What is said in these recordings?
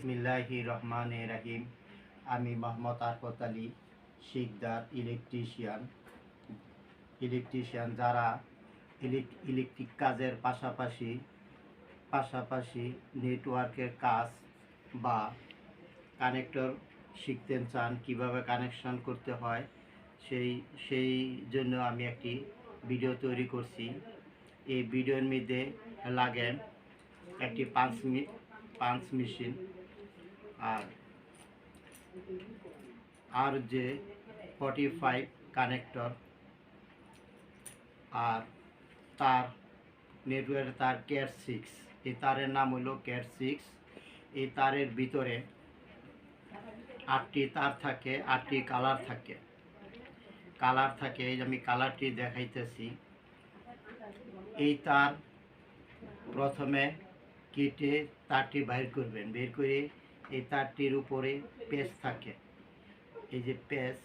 বিসমিল্লাহির রহমানির রহিম। আমি মোহাম্মদ আরফত আলী শিকদার ইলেকট্রিশিয়ান যারা ইলেকট্রিক কাজের পাশাপাশি নেটওয়ার্কের কাজ বা কানেক্টর শিখতে চান, কিভাবে কানেকশন করতে হয়, সেই জন্য আমি একটি ভিডিও তৈরি করছি। এই ভিডিওর মধ্যে লাগে একটি পাঞ্চ মেশিন আর RJ-45 কানেক্টর আর তার নেটওয়ার্কের তার ক্যাট 6। এই তারের নাম হলো ক্যাট 6। এই তারের ভিতরে 8টি তার থাকে, 8টি কালার থাকে। এই আমি কালারটি দেখাইতেছি। এই তার প্রথমে কেটে তারটি বাইর করবেন। বের করে এই তারটির উপরে পেঁচ থাকে, এই যে পেঁচ,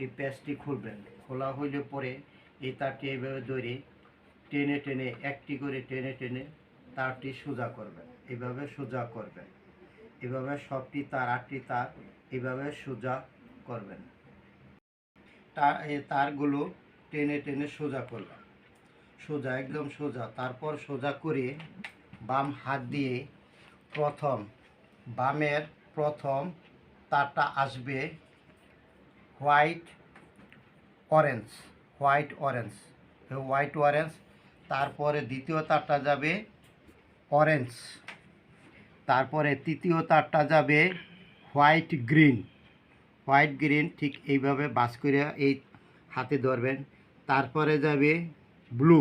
এই পেঁচটি খুলবেন। খোলা হইলে পরে এই তারটি এইভাবে ধরে টেনে একটি করে টেনে তারটি সোজা করবেন। এইভাবে সোজা করবেন, এভাবে সবটি তার 8টি তার এইভাবে সোজা করবেন। তারগুলো টেনে সোজা করবেন, সোজা, একদম সোজা। তারপর সোজা করে বাম হাত দিয়ে বামের প্রথম তারটা আসবে হোয়াইট অরেঞ্জ। তারপরে দ্বিতীয় তারটা যাবে অরেঞ্জ, তারপরে তৃতীয় তারটা যাবে হোয়াইট গ্রিন। ঠিক এইভাবে বাস করে এই হাতে ধরবেন। তারপরে যাবে ব্লু,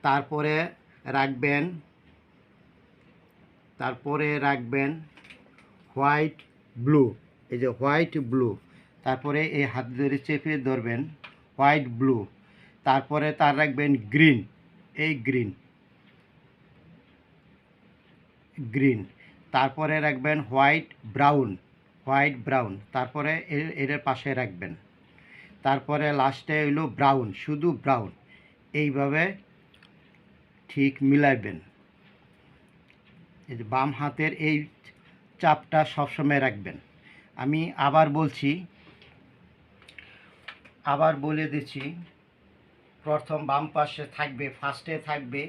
তারপরে রাখবেন হোয়াইট ব্লু। এই যে হোয়াইট ব্লু, তারপরে এই হাত ধরে চেপে ধরবেন হোয়াইট ব্লু। তারপরে তার রাখবেন গ্রিন, এই গ্রিন। তারপরে রাখবেন হোয়াইট ব্রাউন। তারপরে এর পাশে রাখবেন। তারপরে লাস্টে হইলো ব্রাউন, শুধু ব্রাউন। এইভাবে ঠিক মিলাইবেন। এই যে বাম হাতের এই চাপটা সবসময় রাখবেন। আমি আবার বলে দিচ্ছি। প্রথম বাম পাশে থাকবে, ফার্স্টে থাকবে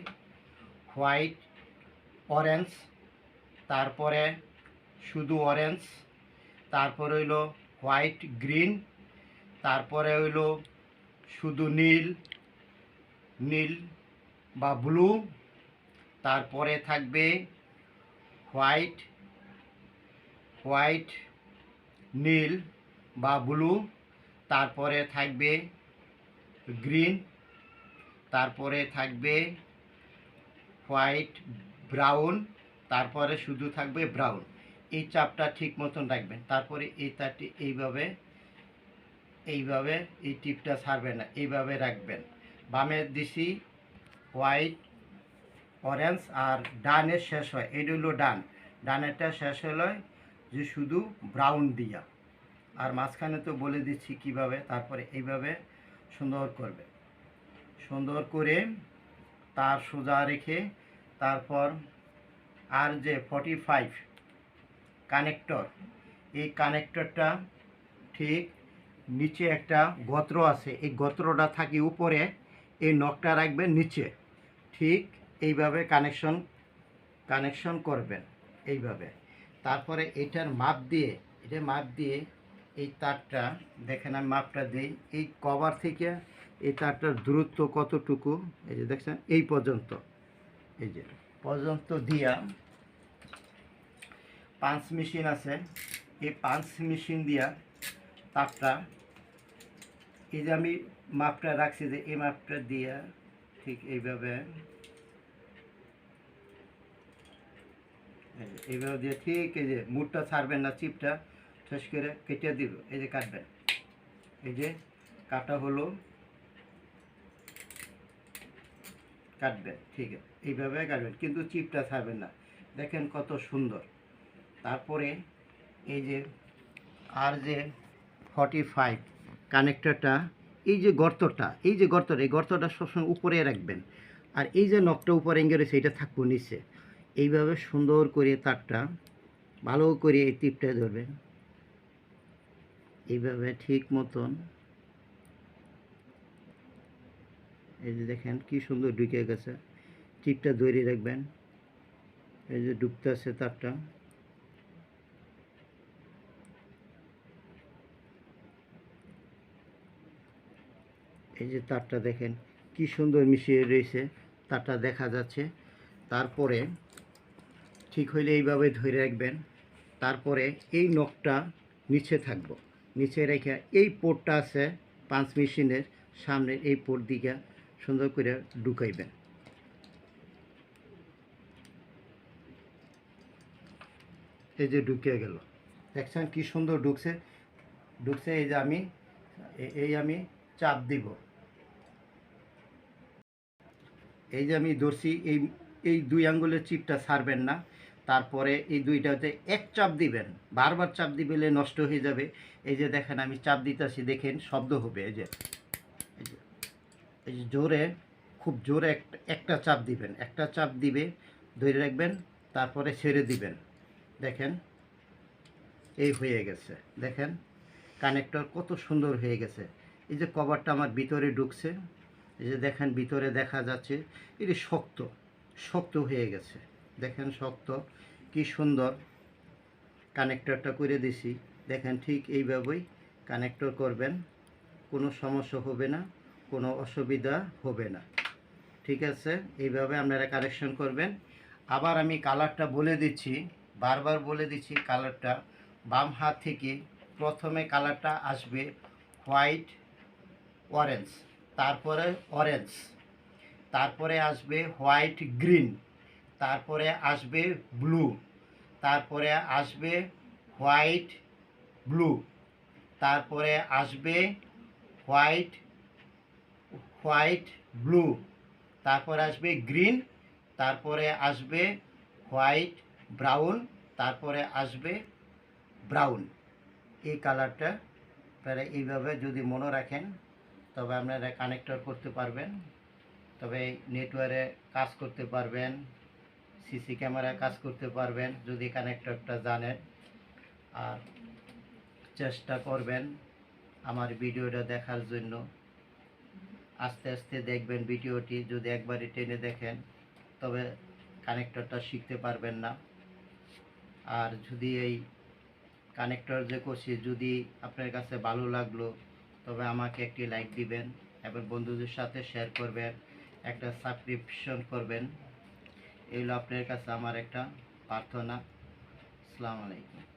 হোয়াইট অরেঞ্জ, তারপরে শুধু অরেঞ্জ, তারপরে হইলো হোয়াইট গ্রিন, তারপরে হইলো শুধু নীল বা ব্লু, তারপরে থাকবে হোয়াইট নীল বা ব্লু, তারপরে থাকবে গ্রিন, তারপরে থাকবে হোয়াইট ব্রাউন, তারপরে শুধু থাকবে ব্রাউন। এই চাপটা ঠিক মতন রাখবেন। তারপরে এই তারটি এইভাবে এই টিপটা ছাড়বেন না, এইভাবে রাখবেন। বামে দিছি হোয়াইট অরেঞ্জ আর ডানের শেষ হয়, এটা হলো ডানেরটা শেষ হলো যে শুধু ব্রাউন দিয়া। আর মাঝখানে তো বলে দিচ্ছি কিভাবে। তারপরে এইভাবে সুন্দর করে তার সোজা রেখে, তারপর RJ-45 কানেক্টর, এই কানেক্টরটা ঠিক নিচে একটা গত্র আছে, এই গত্রটা থাকে উপরে, এই নখটা রাখবেন নিচে। ঠিক এইভাবে কানেকশন করবেন এইভাবে। তারপরে এটার মাপ দিয়ে এই তারটা দেখেন, আমি মাপটা দিই। এই কভার থেকে এই তারটার দূরত্ব কতটুকু, এই যে দেখছেন, এই পর্যন্ত দিয়া পাঞ্চ মেশিন আছে। এই পাঞ্চ মেশিন দিয়া তারটা, এই যে আমি মাপটা রাখছি, যে এই মাপটা দিয়া ঠিক এইভাবে দিয়ে ঠিক এই যে মুডটা ছাড়বেন না, চিপটা শেষ করে কেটে দিব। এই যে কাটবেন, এই যে কাটা হলো, কাটবেন, ঠিক আছে, এইভাবে কাটবেন, কিন্তু চিপটা ছাড়বেন না। দেখেন কত সুন্দর। তারপরে এই যে RJ-45 কানেক্টরটা এই যে গর্তটা এই গর্তটা সবসময় উপরে রাখবেন, আর এই যে নখটা উপরে এঙ্গে রয়েছে এটা থাকবো নিচে। এইভাবে সুন্দর করে তারটা ভালো করে এই টিপটা ধরবেন, এইভাবে ঠিক মতন। এই যে দেখেন কি সুন্দর ঢুকে গেছে, টিপটা ধরে রাখবেন। এই যে ডুবতে আছে তারটা, এই যে তারটা দেখেন কি সুন্দর মিশিয়ে রয়েছে, তারটা দেখা যাচ্ছে। তারপরে ঠিক হইলে এইভাবে ধরে রাখবেন। তারপরে এই নখটা নিচে থাকবো, নিচে রেখে এই পোর্টটা আছে পাঞ্চ মেশিনের সামনে, এই পোর্ট দিকে সুন্দর করে ঢুকাইবেন। এই যে ঢুকে গেল, দেখছেন কি সুন্দর ঢুকছে। এই যে আমি চাপ দিব, এই যে আমি ধরছি, এই দুই আঙ্গুলের চিপটা ছাড়বেন না। তারপরে এই দুইটাতে এক চাপ দিবেন, বারবার চাপ দিবেলে নষ্ট হয়ে যাবে। এই যে দেখেন আমি চাপ দিতেছি, দেখেন শব্দ হবে। এই যে জোরে, খুব জোরে একটা চাপ দিবেন, একটা চাপ দিবে, ধরে রাখবেন, তারপরে ছেড়ে দিবেন। দেখেন এই হয়ে গেছে, দেখেন কানেক্টর কত সুন্দর হয়ে গেছে। এই যে কভারটা আমার ভিতরে ঢুকছে, এই যে দেখেন ভিতরে দেখা যাচ্ছে, এটি শক্ত শক্ত হয়ে গেছে। দেখেন শক্ত, কি সুন্দর কানেক্টরটা করে দিছি। দেখেন ঠিক এইভাবেই কানেক্টর করবেন, কোনো সমস্যা হবে না, কোনো অসুবিধা হবে না। ঠিক আছে, এইভাবে আপনারা কানেকশন করবেন। আবার আমি কালারটা বলে দিচ্ছি, বারবার বলে দিচ্ছি কালারটা। বাম হাত থেকে প্রথমে কালারটা আসবে হোয়াইট অরেঞ্জ, তারপরে অরেঞ্জ, তারপরে আসবে হোয়াইট গ্রিন, তারপরে আসবে ব্লু, তারপরে আসবে হোয়াইট ব্লু, তারপরে আসবে হোয়াইট হোয়াইট ব্লু, তারপরে আসবে গ্রিন, তারপরে আসবে হোয়াইট ব্রাউন, তারপরে আসবে ব্রাউন। এই কালারটা আপনারা এইভাবে যদি মনে রাখেন, তবে আপনারা কানেক্টর করতে পারবেন, তবে নেটওয়ার্কে কাজ করতে পারবেন, সিসি ক্যামেরায় কাজ করতে পারবেন যদি কানেক্টরটা জানেন। আর চেষ্টা করবেন আমার ভিডিওটা দেখার জন্য। আস্তে আস্তে দেখবেন ভিডিওটি, যদি একবারই টেনে দেখেন তবে কানেক্টরটা শিখতে পারবেন না। আর যদি এই কানেক্টর যে করছি যদি আপনার কাছে ভালো লাগলো, তবে আমাকে একটি লাইক দিবেন এবং বন্ধুদের সাথে শেয়ার করবেন, একটা সাবস্ক্রিপশন করবেন। এগুলো আপনার কাছে আমার একটা প্রার্থনা। আসসালামু আলাইকুম।